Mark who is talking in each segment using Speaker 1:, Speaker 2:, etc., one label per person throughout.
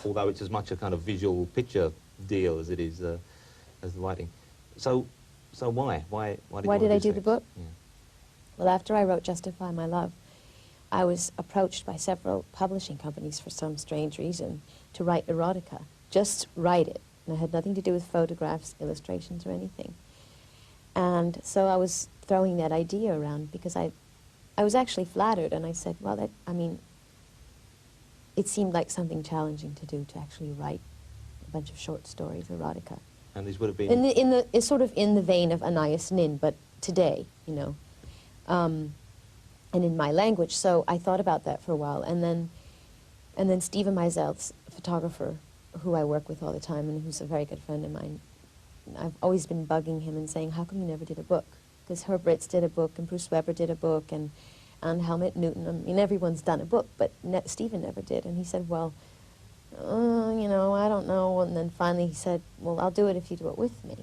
Speaker 1: although it's as much a kind of visual picture deal as it is as the writing. So why? Why
Speaker 2: did I do the book?
Speaker 1: Yeah.
Speaker 2: Well, after I wrote Justify My Love, I was approached by several publishing companies for some strange reason to write erotica. Just write it. And it had nothing to do with photographs, illustrations, or anything. And so I was throwing that idea around because I was actually flattered, and I said, well, it seemed like something challenging to do, to actually write a bunch of short stories, erotica.
Speaker 1: And these would have been...
Speaker 2: It's sort of in the vein of Anais Nin, but today, you know, and in my language. So I thought about that for a while, and then Stephen Meisel's photographer, who I work with all the time and who's a very good friend of mine, I've always been bugging him and saying, how come you never did a book? Because Herb Ritts did a book, and Bruce Weber did a book, and Helmut Newton. I mean, everyone's done a book, but Stephen never did. And he said, well, you know, I don't know. And then finally he said, well, I'll do it if you do it with me.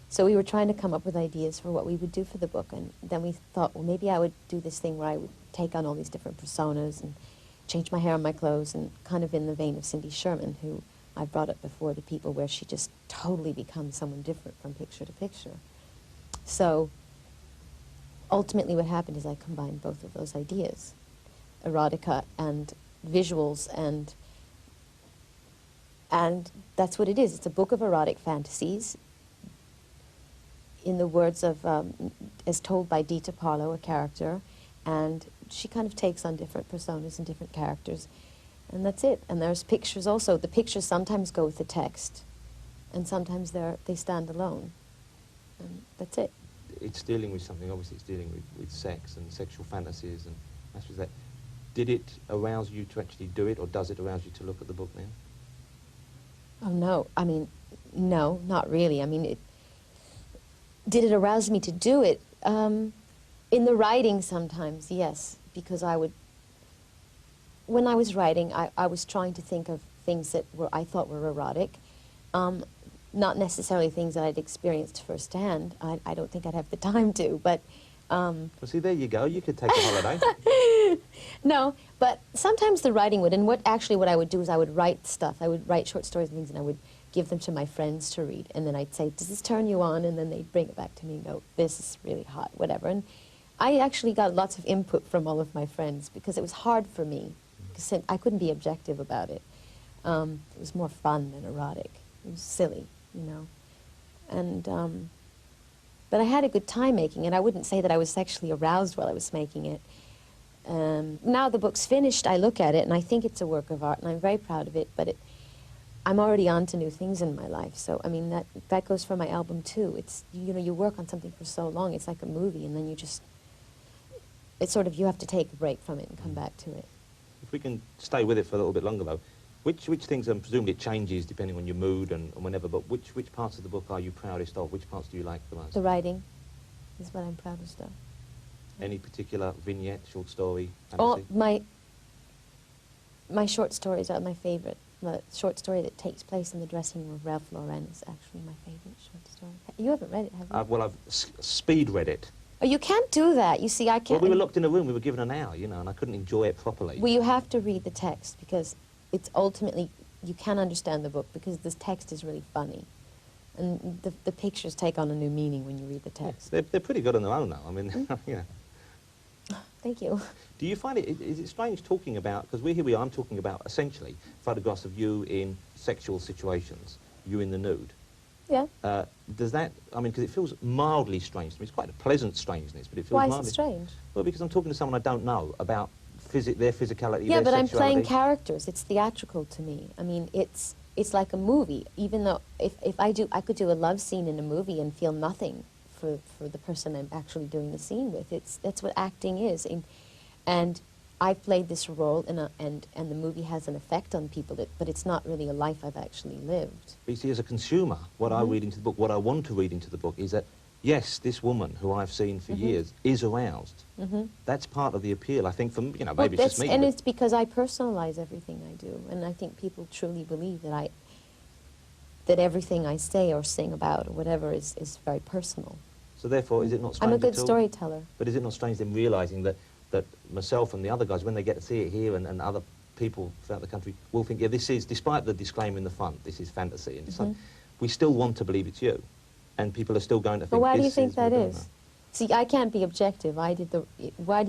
Speaker 2: So we were trying to come up with ideas for what we would do for the book, and then we thought, well, maybe I would do this thing where I would take on all these different personas and change my hair and my clothes, and kind of in the vein of Cindy Sherman, who I brought up before to people, where she just totally becomes someone different from picture to picture. So ultimately what happened is I combined both of those ideas, erotica and visuals, and that's what it is. It's a book of erotic fantasies in the words of, as told by Dita Parlo, a character, and she kind of takes on different personas and different characters, and that's it. And there's pictures also. The pictures sometimes go with the text, and sometimes they stand alone, and that's it.
Speaker 1: It's dealing with something, obviously it's dealing with sex and sexual fantasies, and that's what that. Did it arouse you to actually do it, or does it arouse you to look at the book now?
Speaker 2: Oh, no. I mean, no, not really. I mean, did it arouse me to do it? In the writing sometimes, yes, because when I was writing, I was trying to think of things that I thought were erotic, not necessarily things that I'd experienced firsthand. I don't think I'd have the time to, but...
Speaker 1: Well, see, there you go. You could take a holiday.
Speaker 2: No, but sometimes the writing would, and what I would do is I would write stuff. I would write short stories and things, and I would give them to my friends to read, and then I'd say, does this turn you on? And then they'd bring it back to me and go, this is really hot, whatever. And I actually got lots of input from all of my friends, because it was hard for me, because I couldn't be objective about it. It was more fun than erotic. It was silly, you know. And, but I had a good time making it. I wouldn't say that I was sexually aroused while I was making it. Now the book's finished, I look at it, and I think it's a work of art, and I'm very proud of it, but I'm already on to new things in my life. So, I mean, that goes for my album, too. It's, you know, you work on something for so long, it's like a movie, and then you just, it's sort of, you have to take a break from it and come back to it.
Speaker 1: If we can stay with it for a little bit longer, though, which things, and presumably it changes depending on your mood and whenever, but which parts of the book are you proudest of? Which parts do you like the most?
Speaker 2: The writing is what I'm proudest of.
Speaker 1: Any particular vignette, short story,
Speaker 2: fantasy?
Speaker 1: Oh,
Speaker 2: my short stories are my favorite. The short story that takes place in the dressing room of Ralph Lauren is actually my favorite short story. You haven't read it, have you?
Speaker 1: Well, I've speed read it.
Speaker 2: Oh, you can't do that. You see, I can't...
Speaker 1: Well, we were locked in a room, we were given an hour, you know, and I couldn't enjoy it properly.
Speaker 2: Well, you have to read the text, because it's ultimately, you can understand the book, because this text is really funny. And the pictures take on a new meaning when you read the text.
Speaker 1: Yeah, they're pretty good on their own, though. I mean, yeah.
Speaker 2: Thank you.
Speaker 1: Do you find is it strange talking about, because here we are, I'm talking about, essentially, photographs of you in sexual situations, you in the nude.
Speaker 2: Yeah.
Speaker 1: Does that, I mean, because it feels mildly strange to me. It's quite a pleasant strangeness, but it feels
Speaker 2: Why
Speaker 1: mildly...
Speaker 2: is it strange?
Speaker 1: Well, because I'm talking to someone I don't know about their physicality,
Speaker 2: yeah,
Speaker 1: their
Speaker 2: but I'm
Speaker 1: sexuality.
Speaker 2: playing characters. It's theatrical to me. I mean, it's like a movie, even though if I could do a love scene in a movie and feel nothing for the person I'm actually doing the scene with. That's what acting is. And I've played this role, and the movie has an effect on people, but it's not really a life I've actually lived.
Speaker 1: But you see, as a consumer, what I read into the book, what I want to read into the book is that, yes, this woman, who I've seen for years, is aroused. That's part of the appeal, I think, from, you know, maybe it's just me.
Speaker 2: And it's because I personalize everything I do, and I think people truly believe that that everything I say or sing about or whatever is very personal.
Speaker 1: So therefore, is it not strange
Speaker 2: I'm a good
Speaker 1: at all?
Speaker 2: storyteller.
Speaker 1: But is it not strange then realising that myself and the other guys, when they get to see it here and other people throughout the country will think, yeah, this is, despite the disclaimer in the front, this is fantasy, and
Speaker 2: Mm-hmm.
Speaker 1: we still want to believe it's you. And people are still going to think,
Speaker 2: But why do you
Speaker 1: this
Speaker 2: think
Speaker 1: is
Speaker 2: that
Speaker 1: Madonna.
Speaker 2: is? See, I can't be objective. Why do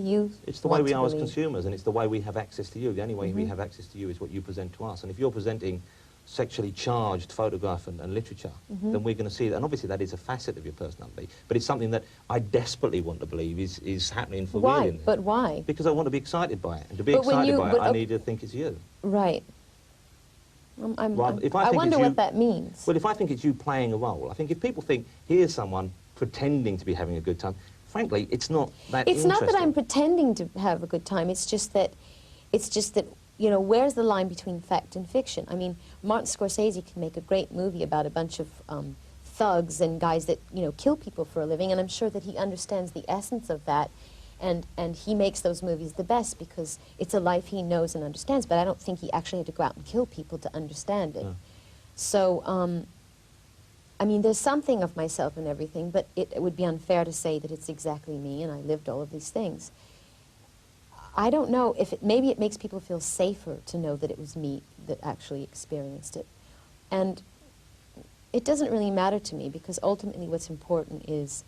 Speaker 2: you
Speaker 1: It's the way
Speaker 2: want
Speaker 1: we
Speaker 2: to
Speaker 1: are as
Speaker 2: believe?
Speaker 1: consumers, and it's the way we have access to you. The only way we
Speaker 2: Mm-hmm.
Speaker 1: have access to you is what you present to us. And if you're presenting sexually charged photograph and literature,
Speaker 2: Mm-hmm.
Speaker 1: then we're going to see that. And obviously that is a facet of your personality, but it's something that I desperately want to believe is happening for real.
Speaker 2: Why?
Speaker 1: in there.
Speaker 2: But why?
Speaker 1: Because I want to be excited by it. And to be
Speaker 2: But when
Speaker 1: excited
Speaker 2: you-
Speaker 1: by it,
Speaker 2: but,
Speaker 1: I need to think it's you.
Speaker 2: Right.
Speaker 1: If I
Speaker 2: I
Speaker 1: think
Speaker 2: wonder
Speaker 1: it's you-
Speaker 2: what that means.
Speaker 1: Well, if I think it's you playing a role, I think if people think, here's someone pretending to be having a good time, frankly, it's not that
Speaker 2: It's not that
Speaker 1: interesting.
Speaker 2: I'm pretending to have a good time. It's just that, you know, where's the line between fact and fiction? I mean, Martin Scorsese can make a great movie about a bunch of thugs and guys that, you know, kill people for a living, and I'm sure that he understands the essence of that, and he makes those movies the best because it's a life he knows and understands, but I don't think he actually had to go out and kill people to understand it.
Speaker 1: No.
Speaker 2: So, I mean, there's something of myself in everything, but it would be unfair to say that it's exactly me and I lived all of these things. I don't know if maybe it makes people feel safer to know that it was me that actually experienced it. And it doesn't really matter to me because ultimately what's important is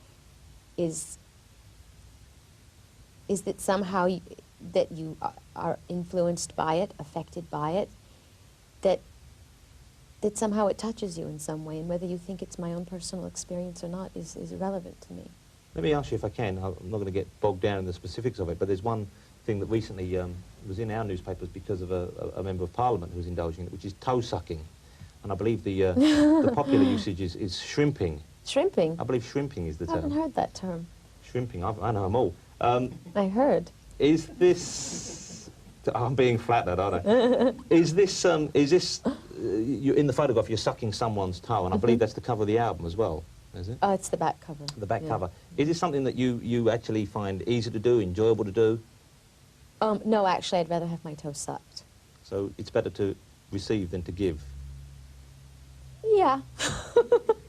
Speaker 2: that somehow that you are influenced by it, affected by it, that somehow it touches you in some way, and whether you think it's my own personal experience or not is irrelevant to me.
Speaker 1: Let me ask you if I can, I'm not going to get bogged down in the specifics of it, but there's one thing that recently was in our newspapers because of a member of Parliament who was indulging in it, which is toe sucking. And I believe the, the popular usage is shrimping.
Speaker 2: Shrimping?
Speaker 1: I believe shrimping is the
Speaker 2: I haven't
Speaker 1: term.
Speaker 2: heard that term.
Speaker 1: Shrimping, I know them all.
Speaker 2: I heard.
Speaker 1: Is this... I'm being flattered, aren't I? Is this, you, in the photograph, you're sucking someone's toe, and I believe that's the cover of the album as well, is it?
Speaker 2: Oh, it's the back cover.
Speaker 1: The back
Speaker 2: Yeah.
Speaker 1: cover. Is this something that you actually find easy to do, enjoyable to do?
Speaker 2: No, actually, I'd rather have my toe sucked.
Speaker 1: So it's better to receive than to give.
Speaker 2: Yeah,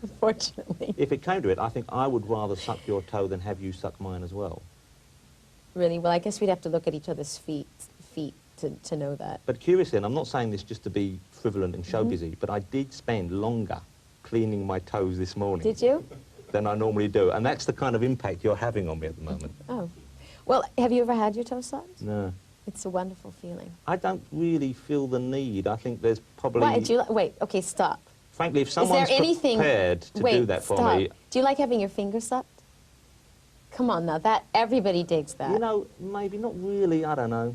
Speaker 2: unfortunately.
Speaker 1: If it came to it, I think I would rather suck your toe than have you suck mine as well.
Speaker 2: Really? Well, I guess we'd have to look at each other's feet to know that.
Speaker 1: But curiously, and I'm not saying this just to be frivolent and show busy, but I did spend longer cleaning my toes this morning.
Speaker 2: Did you?
Speaker 1: Than I normally do. And that's the kind of impact you're having on me at the moment.
Speaker 2: Oh. Well, have you ever had your toe sucked?
Speaker 1: No.
Speaker 2: It's a wonderful feeling.
Speaker 1: I don't really feel the need. I think there's probably...
Speaker 2: Why? Do you wait, okay, stop.
Speaker 1: Frankly, if
Speaker 2: Is
Speaker 1: someone's
Speaker 2: there anything...
Speaker 1: prepared to
Speaker 2: wait,
Speaker 1: do that for
Speaker 2: stop.
Speaker 1: me...
Speaker 2: Do you like having your finger sucked? Come on now, everybody digs that.
Speaker 1: You know, maybe not really, I don't know.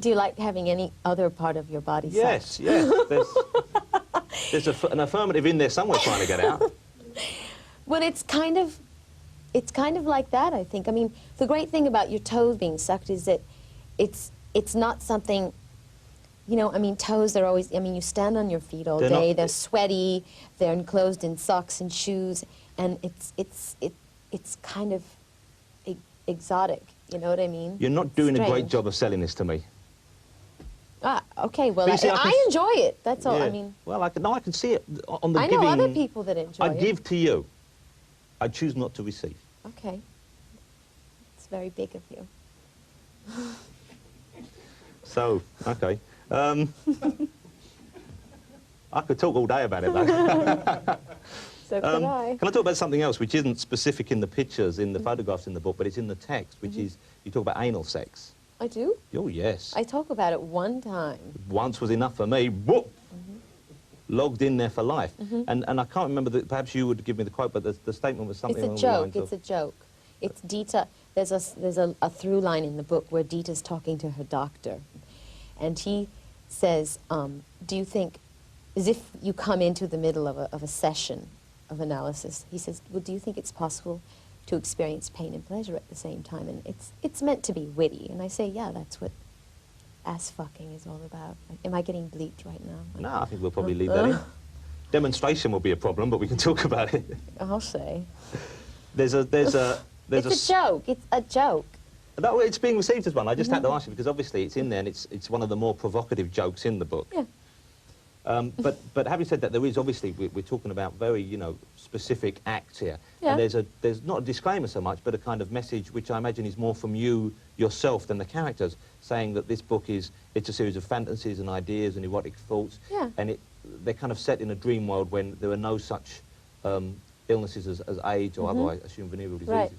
Speaker 2: Do you like having any other part of your body
Speaker 1: Yes,
Speaker 2: sucked?
Speaker 1: yes. There's an affirmative in there somewhere trying to get out.
Speaker 2: Well, it's kind of like that, I think. I mean, the great thing about your toes being sucked is that it's not something, you know, I mean, toes, they're always, I mean, you stand on your feet all day, they're sweaty, they're enclosed in socks and shoes, and it's kind of exotic, you know what I mean?
Speaker 1: You're not doing a great
Speaker 2: Strange.
Speaker 1: job of selling this to me.
Speaker 2: Ah, okay, well,
Speaker 1: But you see, I can
Speaker 2: I enjoy it, that's all,
Speaker 1: Yeah.
Speaker 2: I mean.
Speaker 1: Well, I can see it on the
Speaker 2: I
Speaker 1: giving...
Speaker 2: know other people that enjoy
Speaker 1: I
Speaker 2: it.
Speaker 1: give to you. I choose not to receive.
Speaker 2: Okay. It's very big of you.
Speaker 1: So, okay. I could talk all day about it, though.
Speaker 2: So could I.
Speaker 1: Can I talk about something else, which isn't specific in the pictures, in the photographs in the book, but it's in the text, which is, you talk about anal sex.
Speaker 2: I do?
Speaker 1: Oh, yes.
Speaker 2: I talk about it one time.
Speaker 1: Once was enough for me. Whoop! Logged in there for life. And I can't remember, perhaps you would give me the quote, but the statement was something along
Speaker 2: It's a
Speaker 1: the
Speaker 2: joke,
Speaker 1: lines
Speaker 2: it's
Speaker 1: of...
Speaker 2: a joke. It's Dita, there's a through line in the book where Dita's talking to her doctor. And he says, do you think, as if you come into the middle of a session of analysis, he says, well, do you think it's possible to experience pain and pleasure at the same time? And it's meant to be witty. And I say, yeah, that's what ass fucking is all about. Am I getting bleeped right now?
Speaker 1: No, I think we'll probably leave that in. Demonstration will be a problem, but we can talk about it.
Speaker 2: I'll say.
Speaker 1: There's a
Speaker 2: It's a joke. It's a joke.
Speaker 1: No, it's being received as one. I just had to ask you because obviously it's in there and it's one of the more provocative jokes in the book.
Speaker 2: Yeah.
Speaker 1: But having said that, there is obviously we're talking about very, you know, specific acts here.
Speaker 2: Yeah.
Speaker 1: And there's not a disclaimer so much, but a kind of message which I imagine is more from you yourself than the characters, saying that this book it's a series of fantasies and ideas and erotic thoughts,
Speaker 2: Yeah.
Speaker 1: and they're kind of set in a dream world when there are no such illnesses as AIDS or other, I assume, venereal diseases.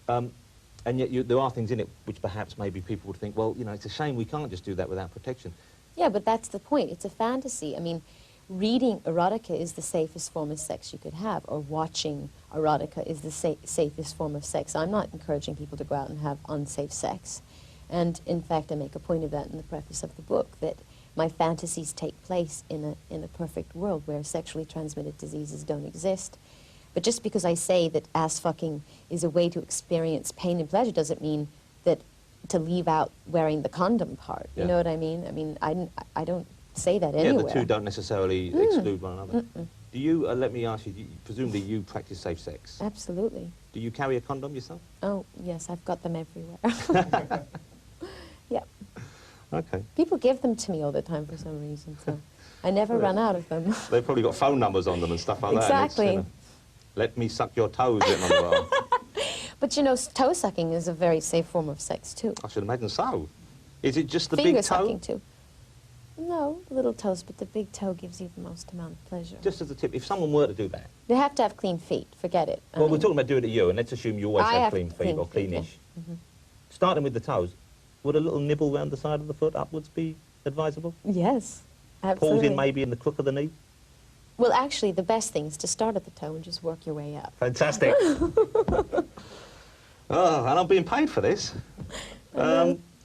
Speaker 2: Right.
Speaker 1: And yet there are things in it which perhaps maybe people would think, well, you know, it's a shame we can't just do that without protection.
Speaker 2: Yeah, but that's the point. It's a fantasy. I mean, reading erotica is the safest form of sex you could have, or watching erotica is the safest form of sex. I'm not encouraging people to go out and have unsafe sex. And in fact, I make a point of that in the preface of the book, that my fantasies take place in a perfect world where sexually transmitted diseases don't exist. But just because I say that ass fucking is a way to experience pain and pleasure doesn't mean that to leave out wearing the condom part.
Speaker 1: Yeah.
Speaker 2: You know what I mean? I mean, I don't say that anywhere.
Speaker 1: Yeah, the two don't necessarily exclude one another. Do you, let me ask you, presumably you practice safe sex.
Speaker 2: Absolutely.
Speaker 1: Do you carry a condom yourself?
Speaker 2: Oh, yes, I've got them everywhere. Yeah.
Speaker 1: Okay.
Speaker 2: People give them to me all the time for some reason, so I never run out of them.
Speaker 1: They've probably got phone numbers on them and stuff like that.
Speaker 2: Exactly.
Speaker 1: And it's, let me suck your toes written on the bar.
Speaker 2: But you know, toe sucking is a very safe form of sex too.
Speaker 1: I should imagine so. Is it just the
Speaker 2: Finger
Speaker 1: big toe?
Speaker 2: sucking too. No, little toes, but the big toe gives you the most amount of pleasure.
Speaker 1: Just as a tip, if someone were to do that.
Speaker 2: They have to have clean feet. Forget it. I
Speaker 1: Well, we're
Speaker 2: mean,
Speaker 1: talking about doing it to you, and let's assume you always
Speaker 2: I
Speaker 1: have
Speaker 2: have
Speaker 1: clean feet
Speaker 2: clean
Speaker 1: or
Speaker 2: feet, yeah.
Speaker 1: cleanish. Starting with the toes, would a little nibble round the side of the foot upwards be advisable?
Speaker 2: Yes, absolutely.
Speaker 1: Pausing maybe in the crook of the knee?
Speaker 2: Well, actually, the best thing is to start at the toe and just work your way up.
Speaker 1: Fantastic. Oh, and I'm being paid for this.